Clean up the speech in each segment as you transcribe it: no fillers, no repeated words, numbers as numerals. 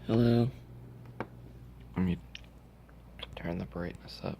Hello. Let me turn the brightness up.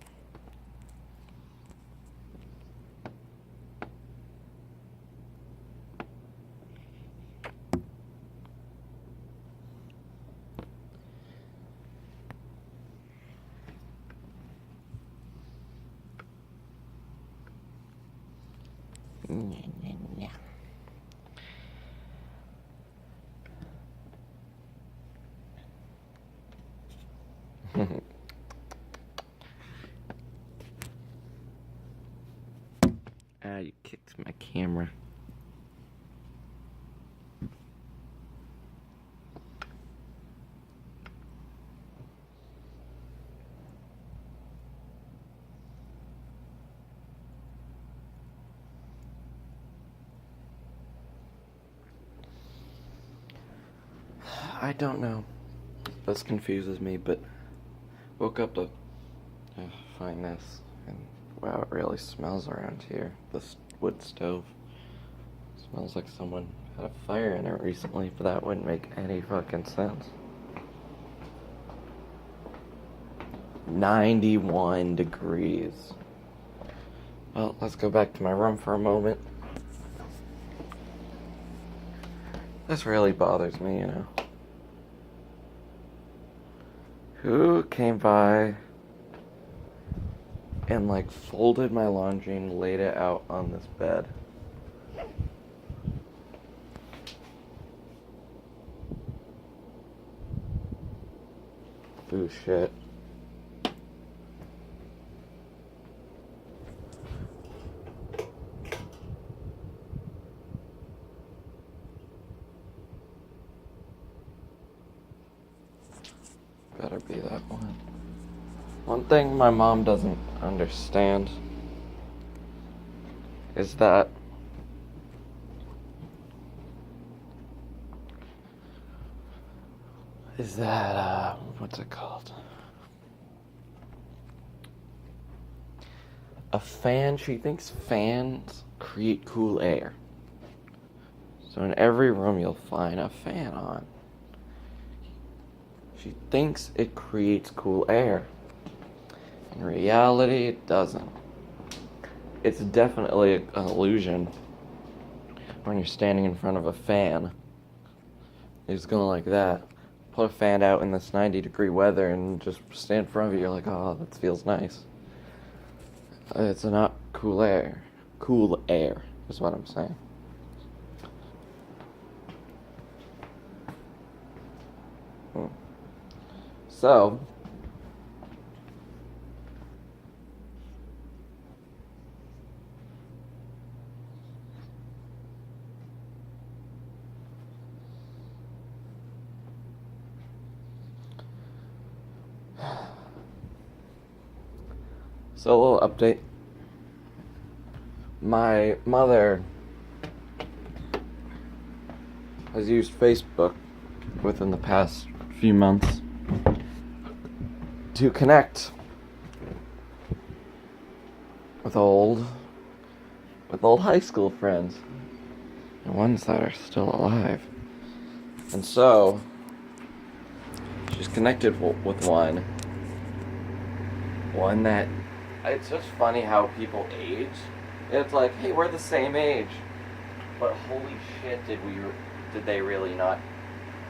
Ah, you kicked my camera. I don't know. This confuses me, but woke up to find this, and wow, it really smells around here. This wood stove smells like someone had a fire in it recently, but that wouldn't make any fucking sense. 91 degrees. Well, let's go back to my room for a moment. This really bothers me, you know. Who came by and like folded my laundry and laid it out on this bed? Ooh, shit. Better be that one. One thing my mom doesn't understand is that what's it called? A fan. She thinks fans create cool air. So in every room you'll find a fan on. She thinks it creates cool air. In reality, it doesn't. It's definitely an illusion when you're standing in front of a fan. It's going like that. Put a fan out in this 90-degree weather and just stand in front of it. You're like, oh, that feels nice. It's not cool air. Cool air is what I'm saying. So, a little update. My mother has used Facebook within the past few months to connect with old high school friends, and ones that are still alive. And so she's connected with one that, it's just funny how people age. It's like, hey, we're the same age, but holy shit, did they really not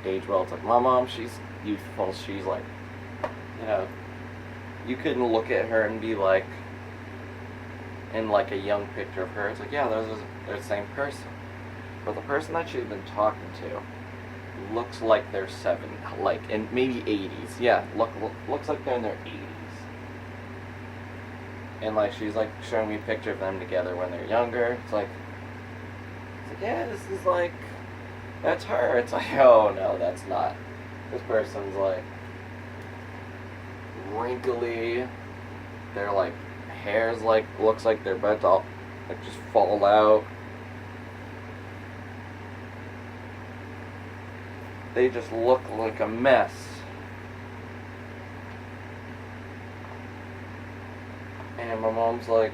age well? It's like, my mom, she's youthful. She's like, you know, you couldn't look at her and be like, in like a young picture of her, it's like, yeah, they're the same person. But the person that she's been talking to looks like they're 7, like in maybe 80s. Yeah, looks like they're in their 80s. And like she's like showing me a picture of them together when they're younger. It's like yeah, this is like, that's her. It's like, oh no, that's not. This person's like wrinkly. Their like hair's like, looks like they're about to like just fall out. They just look like a mess. And my mom's like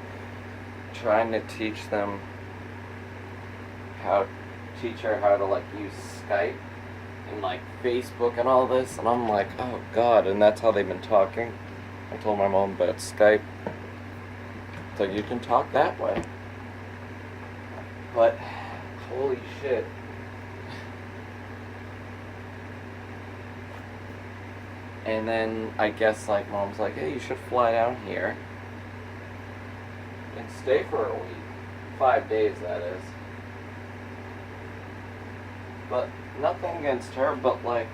trying to teach her how to like use Skype and like Facebook and all this, and I'm like, oh god, and that's how they've been talking. I told my mom about Skype, so you can talk that way. But holy shit. And then I guess like mom's like, hey, you should fly down here and stay for a week. 5 days, that is. But nothing against her, but like,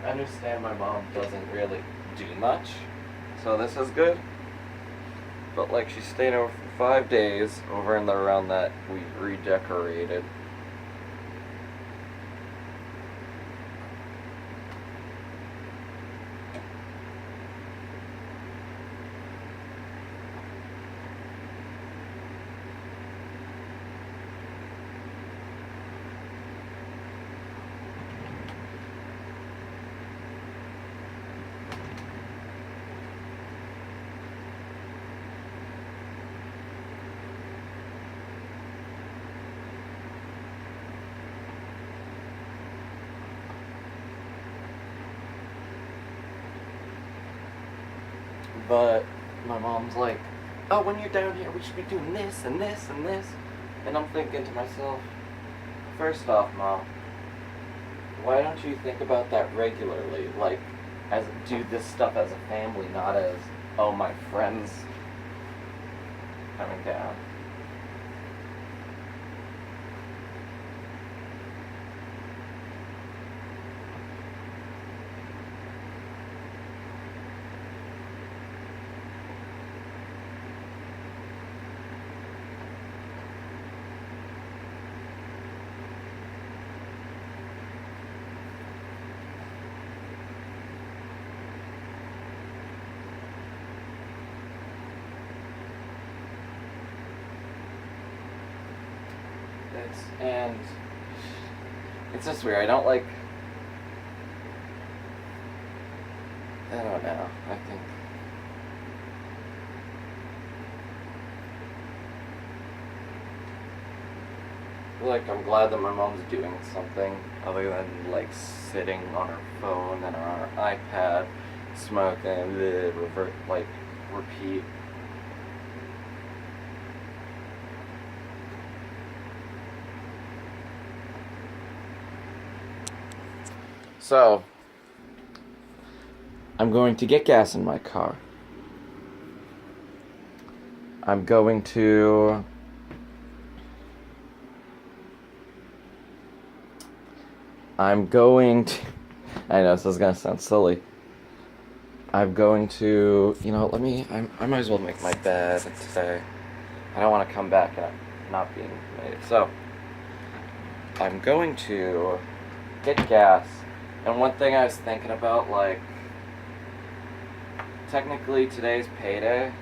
I understand my mom doesn't really do much, so this is good. But like, she stayed over for 5 days over in the around that we redecorated. But my mom's like, oh, when you're down here, we should be doing this and this and this. And I'm thinking to myself, first off, Mom, why don't you think about that regularly? Like, do this stuff as a family, not as, oh, my friends coming down. And it's just weird. I don't like. I don't know. I think. Like, I'm glad that my mom's doing something other than like sitting on her phone and on her iPad, smoking, repeat. So, I'm going to get gas in my car. I'm going to... I know this is going to sound silly. I'm going to... I might as well make my bed today. I don't want to come back and not being made. So, I'm going to get gas. And one thing I was thinking about, like, technically today's payday.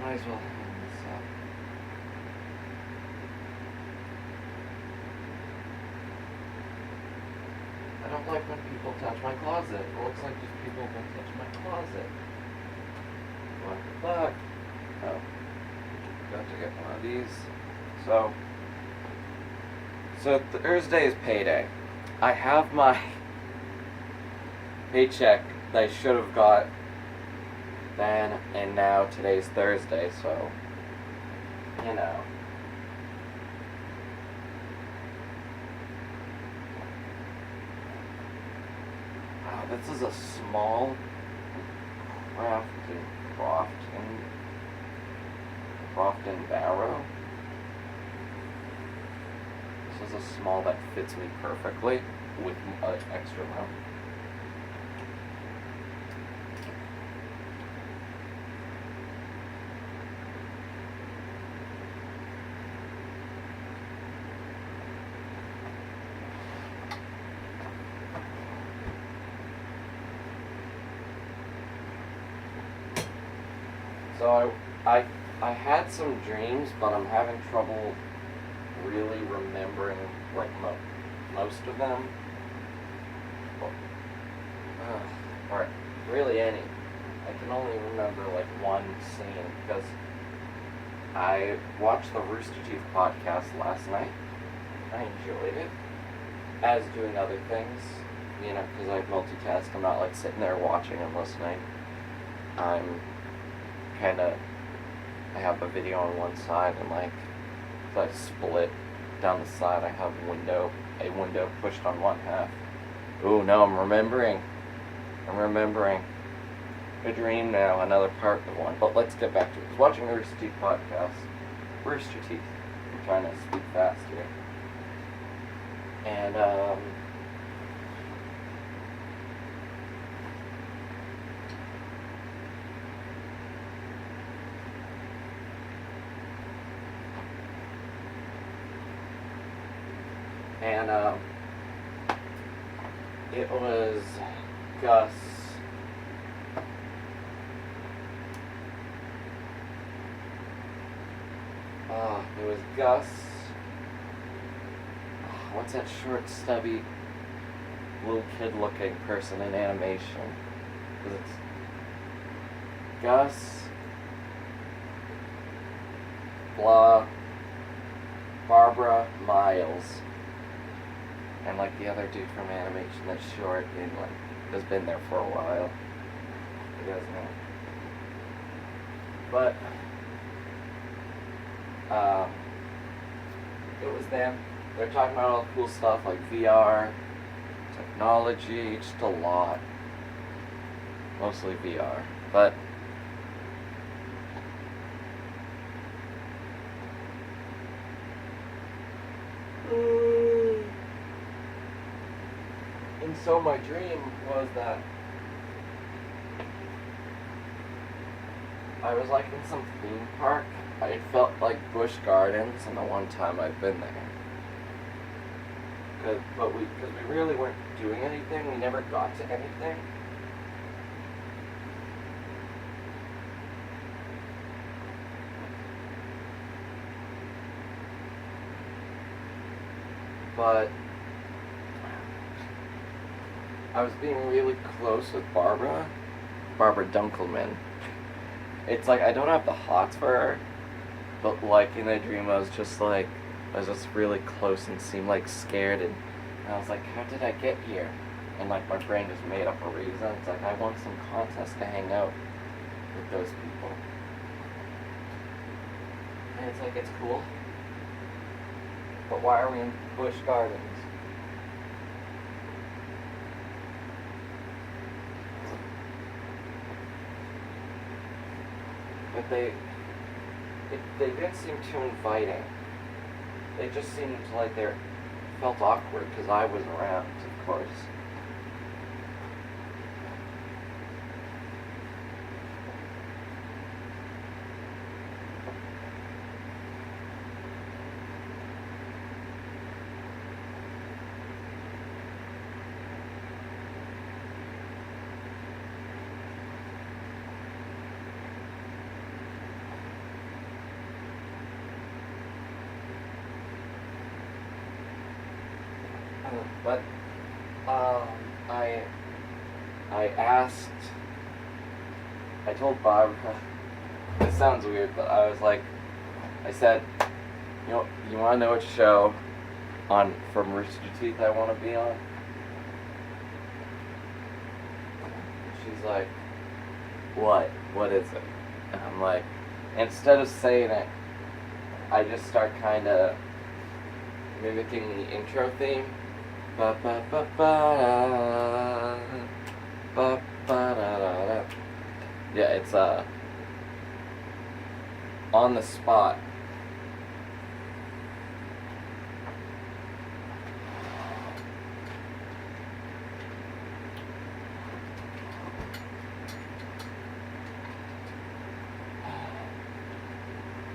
Might as well hang this up. I don't like when people touch my closet. It looks like just people have been touching my closet. What the fuck? Oh. Got to get one of these. So Thursday is payday. I have my paycheck that I should have got then, and now today's Thursday, so, you know. Wow, this is a small Crofton Barrow. This is a small that fits me perfectly with an extra room. So I had some dreams, but I'm having trouble really remembering like most of them. Or really any. I can only remember like one scene because I watched the Rooster Teeth podcast last night. I enjoyed it, as doing other things, you know, because I multitask. I'm not like sitting there watching and listening. I'm kind of, I have a video on one side and like, if I split down the side, I have a window pushed on one half. Ooh, no, I'm remembering a dream now, another part of one. But let's get back to it. I was watching the Rooster Teeth podcast. Rooster Teeth. I'm trying to speak fast here. And, it was Gus. It was Gus. What's that short, stubby, little kid-looking person in animation? Because it's Gus, blah, Barbara, Miles, and like the other dude from animation that's short and like has been there for a while. You guys know. But it was them. They're talking about all the cool stuff like VR, technology, just a lot. Mostly VR. But and so my dream was that I was like in some theme park. It felt like Busch Gardens, and the one time I've been there. Because we really weren't doing anything. We never got to anything. But I was being really close with Barbara Dunkelman. It's like I don't have the hots for her, but like in the dream I was just really close and seemed like scared, and I was like, how did I get here? And like my brain just made up a reason. It's like I won some contest to hang out with those people. And it's like, it's cool. But why are we in Busch Gardens? But they didn't seem too inviting. They just seemed like they felt awkward because I was around, of course. But I told Barbara, this sounds weird, but I said, you know, you want to know what show from Rooster Teeth I want to be on? She's like, what? What is it? And I'm like, instead of saying it, I just start kind of mimicking the intro theme. Ba ba ba ba ba ba da da da. Yeah, it's On the Spot.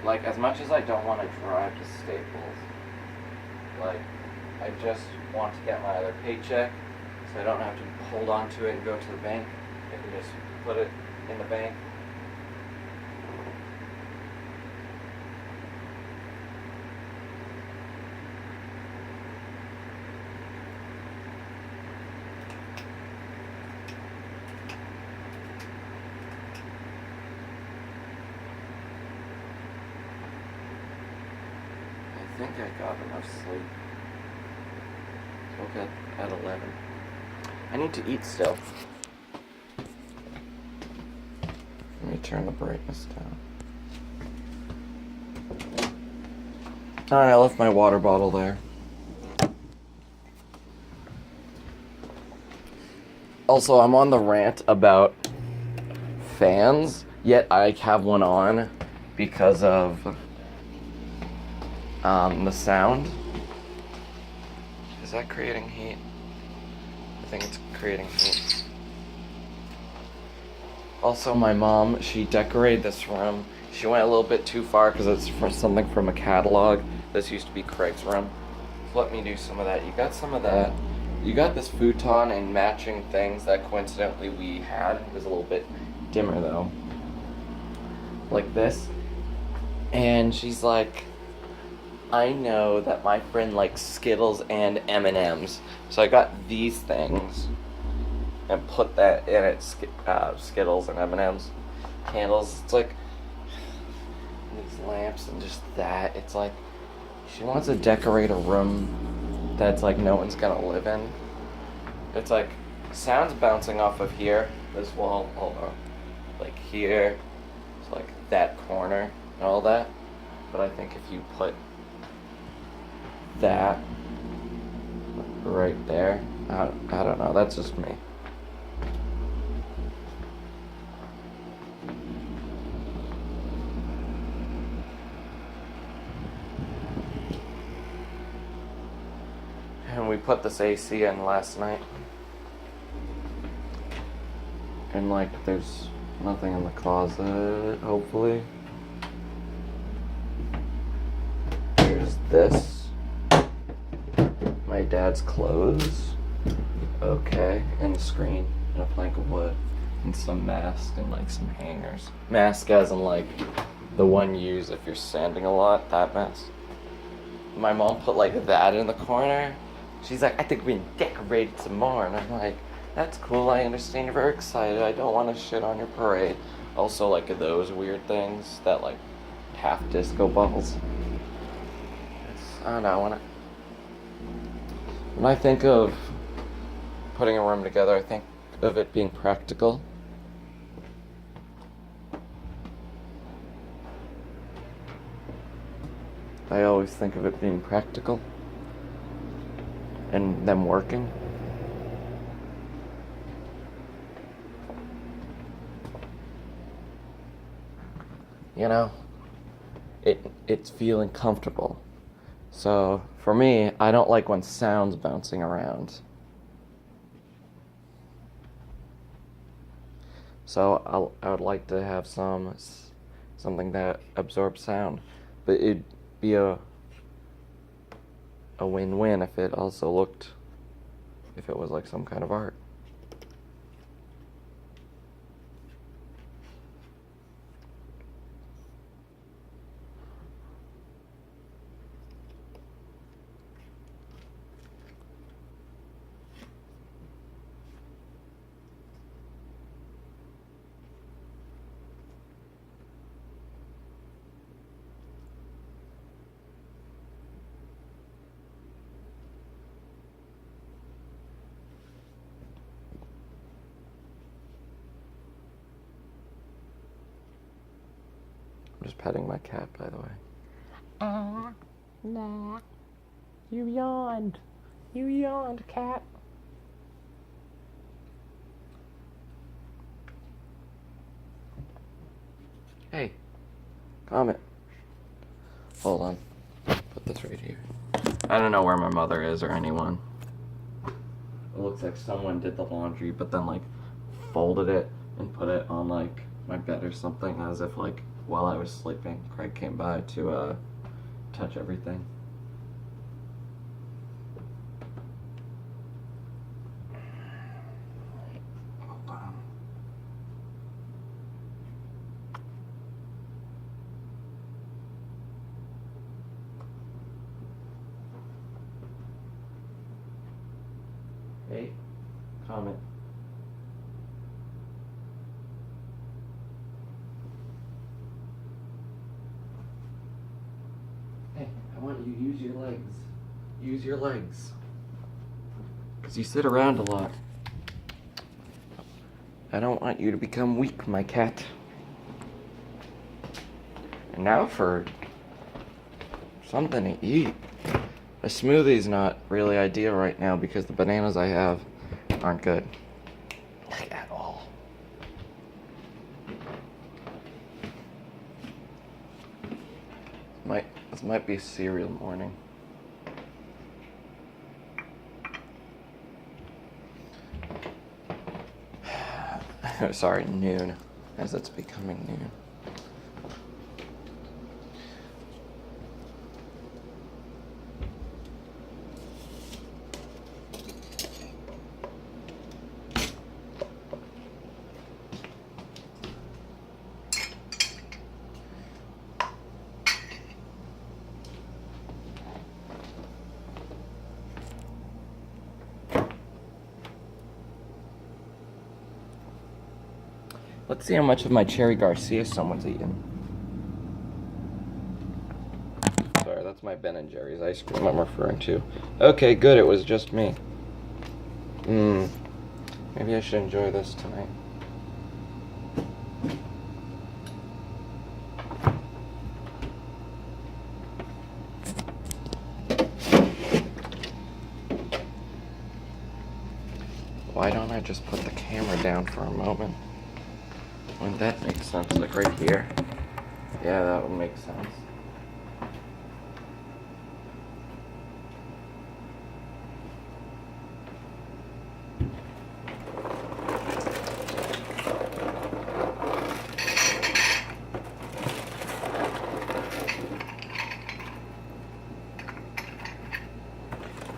Like, as much as I don't want to drive to Staples, like, I just want to get my other paycheck, so I don't have to hold on to it and go to the bank. I can just put it in the bank. think I got enough sleep. Woke up at 11. I need to eat still. Let me turn the brightness down. Alright, I left my water bottle there. Also, I'm on the rant about fans, yet I have one on because of the sound. Is that creating heat? I think it's creating heat. Also, my mom, she decorated this room. She went a little bit too far because it's for something from a catalog. This used to be Craig's room. So let me do some of that. You got some of that. You got this futon and matching things that coincidentally we had. It was a little bit dimmer though. Like this. And she's like, I know that my friend likes Skittles and M&Ms. So I got these things and put that in it, Skittles and M&Ms. Candles. It's like these lamps and just that. It's like she wants to decorate a room that's like no one's gonna live in. It's like sounds bouncing off of here, this wall, like here, it's like that corner and all that. But I think if you put that right there, I don't know, that's just me. And we put this AC in last night. And like there's nothing in the closet, hopefully. There's this. My dad's clothes. Okay. And a screen and a plank of wood. And some mask and like some hangers. Mask as in like the one you use if you're sanding a lot, that mask. My mom put like that in the corner. She's like, I think we can decorate some more. And I'm like, that's cool. I understand you're very excited. I don't want to shit on your parade. Also, like those weird things that like half disco balls. I don't know. When I think of putting a room together, I think of it being practical. I always think of it being practical. And them working. You know, it's feeling comfortable. So for me, I don't like when sound's bouncing around. So I would like to have something that absorbs sound, but it'd be a win-win if it also looked, if it was like some kind of art. I'm just petting my cat, by the way. Nah. You yawned. You yawned, cat. Hey, comment. Hold on. Put this right here. I don't know where my mother is or anyone. It looks like someone did the laundry, but then like folded it and put it on like my bed or something, as if like while I was sleeping, Craig came by to touch everything. Hold on. Hey, comment. Hey, I want you to use your Use your legs. Because you sit around a lot. I don't want you to become weak, my cat. And now for something to eat. A smoothie's not really ideal right now because the bananas I have aren't good. Like at all. This might be cereal morning. Sorry, noon, as it's becoming noon. Let's see how much of my Cherry Garcia someone's eaten. Sorry, that's my Ben & Jerry's ice cream I'm referring to. Okay, good, it was just me. Maybe I should enjoy this tonight. Why don't I just put the camera down for a moment? Wouldn't that make sense? Like right here? Yeah, that would make sense.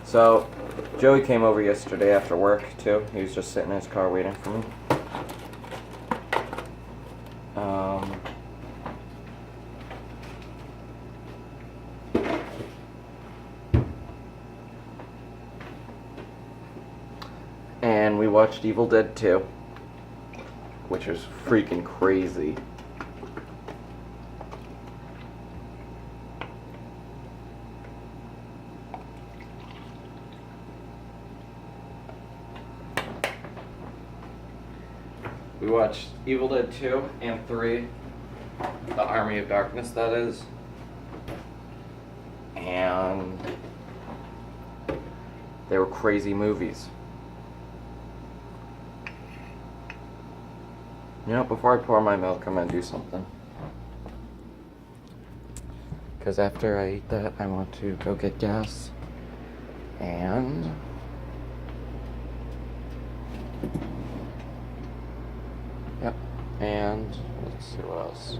So, Joey came over yesterday after work, too. He was just sitting in his car waiting for me. And we watched Evil Dead 2, which was freaking crazy. We watched Evil Dead 2 and 3, The Army of Darkness, that is. And they were crazy movies. You know, before I pour my milk, I'm gonna do something. Because after I eat that, I want to go get gas. And yep. And let's see what else.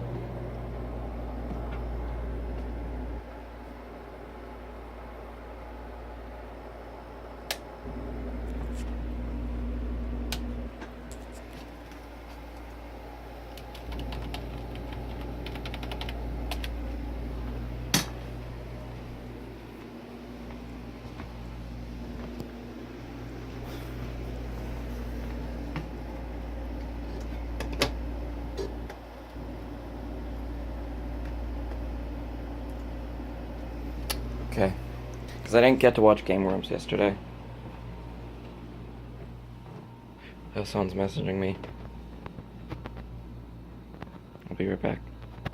Okay. Because I didn't get to watch Game Rooms yesterday. Oh, someone's messaging me. I'll be right back.